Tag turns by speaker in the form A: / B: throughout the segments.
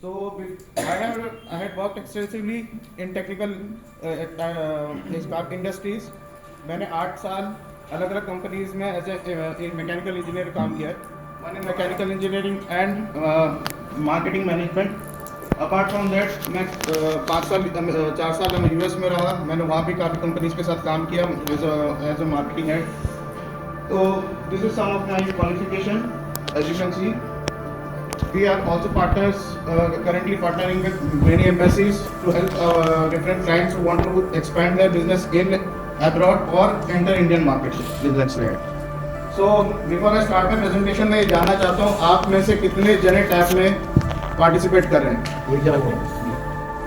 A: So I had worked extensively in technical industries. मैंने 8 साल अलग अलग कंपनीज में एज ए मैकेनिकल इंजीनियर काम किया है. One in mechanical engineering and marketing management. Apart from that मैं 4 साल मैं यूएस में रहा. मैंने वहाँ भी काफ़ी कंपनीज के साथ काम किया एज अ मार्केटिंग हेड. तो this is some of my qualification. As you can see, we are also partners, currently partnering with many embassies to help different clients who want to expand their business in abroad or enter Indian market business में. So before I start my presentation, मैं जानना चाहता हूँ आप में से कितने जने टैब में पार्टिसिपेट कर रहे हैं.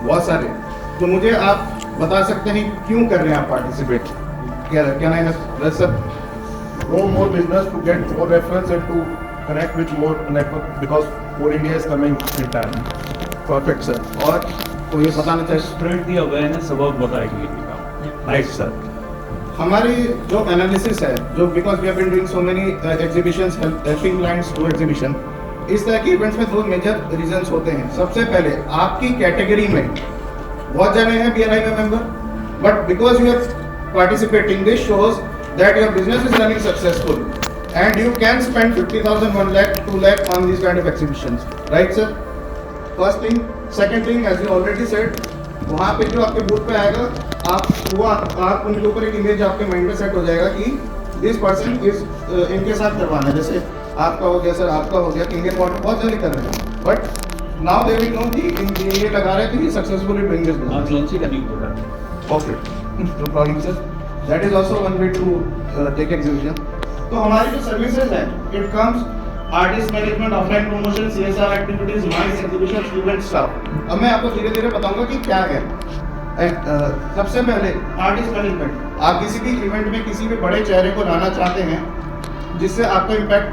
A: बहुत सारे. तो मुझे आप बता सकते हैं क्यों कर रहे हैं आप participate. Can I ask sir?
B: Grow more business to get more reference and to connect with more network because more India is coming in time.
A: Perfect sir. और तो ये बताना चाहिए
C: स्प्रेड दी अवेयरनेस अबाउट बताएगी.
B: Right, sir.
A: हमारी जो analysis है, जो because we have been doing so many exhibitions, helping clients to exhibition, इस तरह की इवेंट्स में दो मेजर रीजंस होते हैं. सबसे पहले आपकी कैटेगरी में बहुत जने हैं बीएनआई में member, but because you are participating this shows that your business is running successful and you can spend 50,000, 1 lakh, 2 lakh on these kind of exhibitions, right sir? First thing. Second thing, as you already said, वहाँ पे जो आपके booth पे आएगा, आप उनके ऊपर एक इमेज आपके माइंड में सेट हो जाएगा कि दिस पर्सन इज इनके साथ करवाना है. जैसे आपका हो गया सर, आपका हो गया कि इंडियन वाटर बहुत जल्दी कर रहे हैं, but now they will know कि ये लगा रहे हैं कि सक्सेसफुली डूइंग दिस
C: आप कौन सी करनी होगा.
A: Okay, no problem sir. That is also one way to take exhibition. तो हमारी जो सर्विसेज है, it comes artist management, offline promotion, CSR activities, MICE exhibition, event staff. अब मैं आपको धीरे धीरे बताऊंगा कि क्या है. सबसे पहले आर्टिस्ट मैनेजमेंट. आप किसी भी इवेंट में किसी भी बड़े चेहरे को लाना चाहते हैं जिससे आपका इम्पैक्ट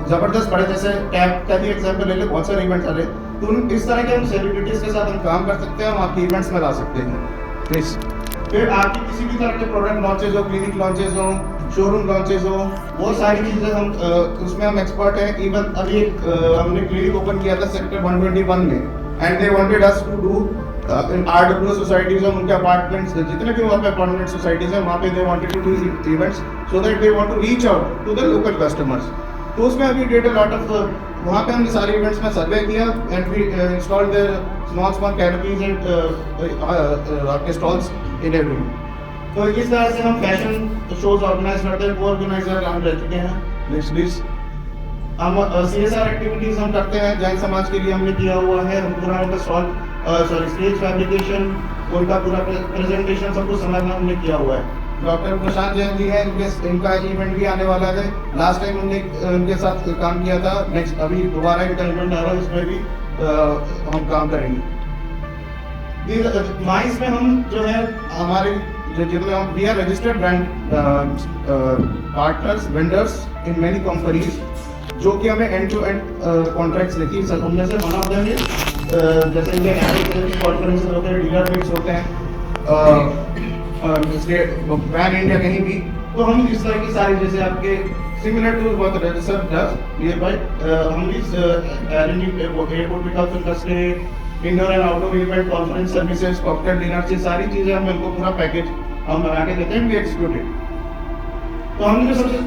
A: जबरदस्त बढ़े. जैसे टैब का भी एग्जाम्पल ले ले, बहुत सारे इवेंट्स आ रहे, तो इस तरह के हम सेलिब्रिटीज के साथ हम काम कर सकते हैं, हम आपके इवेंट्स में ला सकते हैं. प्लीज. फिर आपकी किसी भी तरह के प्रोडक्ट लॉन्चेज हो, क्लिनिक लॉन्चेज हो, शोरूम लॉन्चेज हो, वो सारी चीज़ें हम उसमें हम एक्सपर्ट हैं. इवन अभी हमने क्लिनिक ओपन किया था सेक्टर 121 में, and they wanted us to do in RWA societies और उनके अपार्टमेंट्स, जितने भी वहाँ पे अपार्टमेंट सोसाइटीज हैं, वहाँ पे they wanted to do events so that they want to reach out to the local customers. तो उसमें अभी डिड अ लॉट ऑफ, वहाँ पे हमने सारे इवेंट्स में सर्वे किया and we installed there small canopies and stalls in every. तो इस तरह से हम फैशन शोज ऑर्गेनाइज करते हैं. को ऑर्गेनाइजर हम रह चुके हैं. Next please. हम सीएसआर एक्टिविटीज हम करते हैं. जैन समाज के लिए हमने किया हुआ है. हम पूरा उनका स्टेज फैब्रिकेशन, उनका पूरा प्रेजेंटेशन सब कुछ समझना हमने किया हुआ है. डॉक्टर प्रशांत जैन जी हैं, इनका इवेंट भी आने वाला है. लास्ट टाइम हमने उनके साथ काम किया था. नेक्स्ट अभी दोबारा इनका इवेंट आ रहा है, उसमें भी हम काम करेंगे. माइस में हम जो है हमारे जिनमें हम we are registered brand partners, vendors in many companies, जो कि हमें एंड टू एंड कॉन्ट्रैक्ट्स देती है. उनमें से वन ऑफ देम इज जैसे इंडियन एग्रीकल्चर कॉन्फ्रेंस होते हैं, डीलर मीट्स होते हैं, पैन इंडिया कहीं भी. तो हम इस तरह की सारी, जैसे आपके similar to what register does nearby, हम इस arranging airport pickup industry, indoor and outdoor event, conference services, cocktail dinner, ये सारी चीज़ें हम इनको पूरा पैकेज हम बना के देते हैं. We executive. तो हमने जो सबसे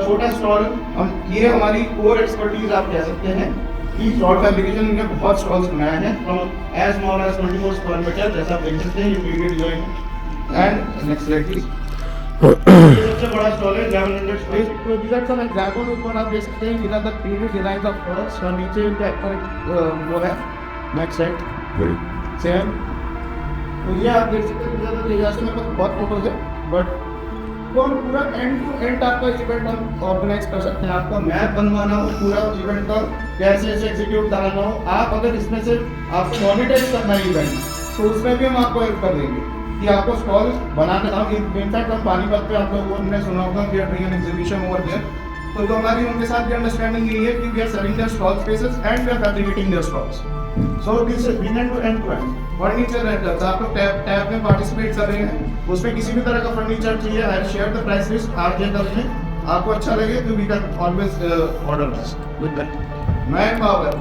A: छोटा स्टॉल, हम ये हमारी कोर एक्सपर्टीज आप कह सकते हैं कि स्टॉल फैब्रिकेशन हमने बहुत स्टॉल्स बनाए हैं from as small as 24 square metre, जैसा आप देख सकते हैं. ये video design and next slide please. ये सबसे बड़ा स्टॉल है 1100 स्क्वायर. तो these are some examples. ऊपर आप देख सकते हैं कि the previous designs of products और नीचे इनका वो है. Next side same. तो ये आप देख सकते हैं ज़्यादा डिजास्टर में बहुत फोटोज है, बट तो हम पूरा एंड टू एंड आपका इवेंट हम ऑर्गेनाइज कर सकते हैं. आपका मैप बनवाना हो पूरा इवेंट का, कैसे ऐसे एग्जीक्यूट कराना हो, आप अगर इसमें से आपको मॉनिटाइज करना है इवेंट, तो उसमें भी हम आपको हेल्प कर देंगे कि आपको स्टॉल बनाने. हम इनफैक्ट हम पानीपत पे आप लोगों को हमने सुना होगा we are doing an exhibition over there. तो जो हमारी उनके साथ भी अंडरस्टैंडिंग यही है कि we are selling their stall spaces and we are fabricating their stalls. So this is begin to end to end. Furniture rentals, आप लोग टैब में पार्टिसिपेट कर रहे हैं, उसमें किसी भी तरह का फर्नीचर चाहिए, I share the price list. आप ये कर लें, आपको अच्छा लगे तो we can always order with that. Manpower,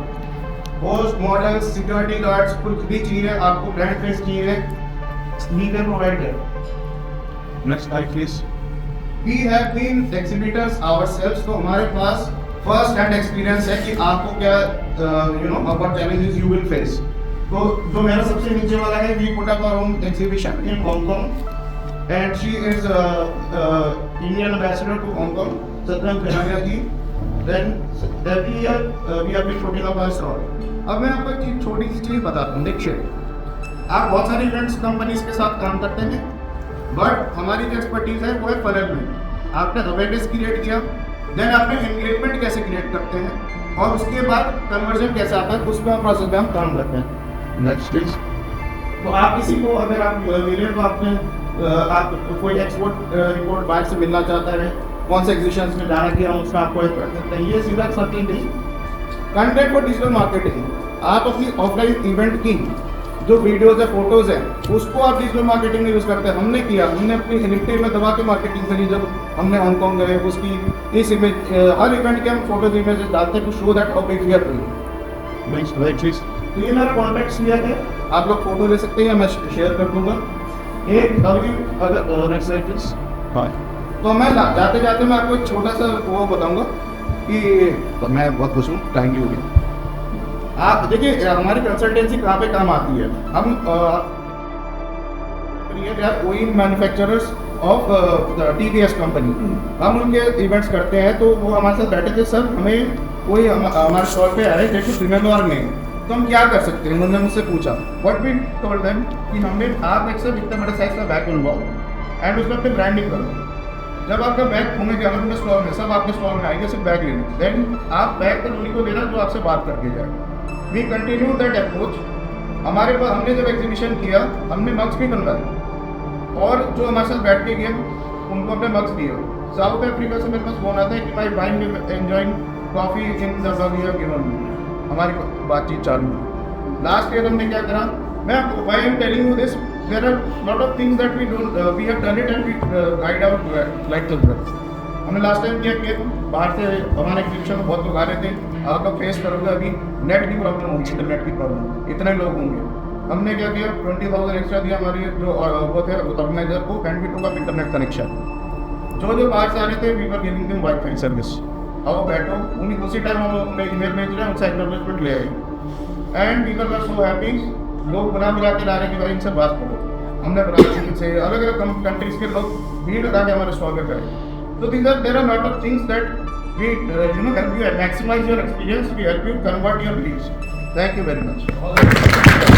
A: host models security guards कुछ भी चाहिए आपको ब्रांड फेस चाहिए we can provide that.
C: Next slide, please.
A: We have been exhibitors ourselves, तो हमारे पास फर्स्ट हैंड एक्सपीरियंस है कि आपको क्या what challenges you will face। तो जो मेरा सबसे नीचे वाला है we put up our own exhibition in Hong Kong and she is Indian ambassador to Hong Kong, Satyam Penania ji। Then every year we have been putting up our stall। अब मैं आपको एक छोटी सी चीज़ बताता हूँ। देखिए आप बहुत सारी इवेंट्स कंपनीज के साथ काम करते हैं बट हमारी जो एक्सपर्टीज है वो है फनल में। आपने अवेयरनेस क्रिएट किया, देन आपने एंगेजमेंट कैसे क्रिएट करते हैं और उसके बाद कन्वर्जन कैसे आता है, उस पर प्रोसेस में हम काम करते हैं।
C: Next, please.
A: तो आप किसी को अगर आप मिले तो आपने आप कोई एक्सपोर्ट रिपोर्ट बाहर से मिलना चाहता है, कौन से एग्जीबिशंस में जाना किया उसका आपको एक कर सकते हैं। ये सीधा सर्किल नहीं, कंटेंट फॉर डिजिटल मार्केटिंग। आप अपनी ऑफलाइन इवेंट की जो वीडियोज है फोटोज है उसको आप डिजिटल मार्केटिंग में यूज करते हैं। हमने किया, हमने अपनी लिंक्डइन में दबा के मार्केटिंग करी। जब हमने हांगकांग गए उसकी इस इमेज हर इवेंट के हम फोटोज इमेजेस डालते हैं to show that how big we are doing.
C: Next slide, please.
A: तो ये मेरा कॉन्टैक्ट लिया है, आप लोग फोटो ले सकते हैं, मैं शेयर कर दूंगा। एक अभी अगर
C: Next slide, please. Hi.
A: तो मैं जाते जाते मैं आपको एक छोटा सा वो बताऊंगा कि तो मैं बहुत खुश हूँ, थैंक यू। आप देखिए हमारी कंसल्टेंसी कहाँ पे काम आती है। हम कोई मैन्युफैक्चरर्स ऑफ TVS कंपनी, हम उनके इवेंट्स करते हैं तो वो हमारे साथ बैठे थे। सर हमें कोई हमारे स्टॉल पे आए जैसे रिमेंबर नहीं, तो हम क्या कर सकते हैं। उन्होंने मुझसे पूछा व्हाट वी टोल्ड देम कि हमने आप एक सर इतना बड़ा साइज का बैग बनवाओ एंड उसमें अपनी ब्रांडिंग करो। जब आपका बैग घूमे जाना अपने स्टॉल में, सब आपके स्टॉल में आएंगे सिर्फ बैग लेने, देन आप बैग पर उन्हीं को लेना जो आपसे बात करके जाए। We continue that approach. हमारे पास हमने जब एग्जीबिशन किया हमने मग्स भी बनवाए और जो हमारे साथ बैठ के गए उनको अपने मग्स दिए। साउथ अफ्रीका से मेरे पास फोन आता है कि my wife enjoying coffee in the mug you have given me. हमारी बातचीत चालू है। लास्ट ईयर हमने क्या करा, मैं आपको why I am telling you this, there are lot of things that we don't we have done it and we guide our like this. हमने लास्ट टाइम क्या किया, बाहर से हमारे एग्जीबिशन में बहुत लोग आ रहे थे, आप लोग फेस करोगे अभी नेट की प्रॉब्लम होगी, इंटरनेट की प्रॉब्लम, इतने लोग होंगे। हमने क्या किया 20,000 एक्स्ट्रा दिया हमारी जो वो थे ऑर्गेनाइजर को and we took up internet connection. जो बाहर से आ रहे थे we were giving them wifi service. आओ बैठो, उन्हीं उसी टाइम हम अपने ईमेल भेज रहे हैं, उनसे एक्नॉलेजमेंट ले आए and people were so happy. लोग बना मिला के ला रहे कि भाई इनसे बात करो। हमने बना से अलग अलग कंट्रीज के लोग भीड़ लगा के हमारे स्टॉल पे गए। So there are lot of things that we help you maximize your experience, we help you convert your leads. Thank you very much.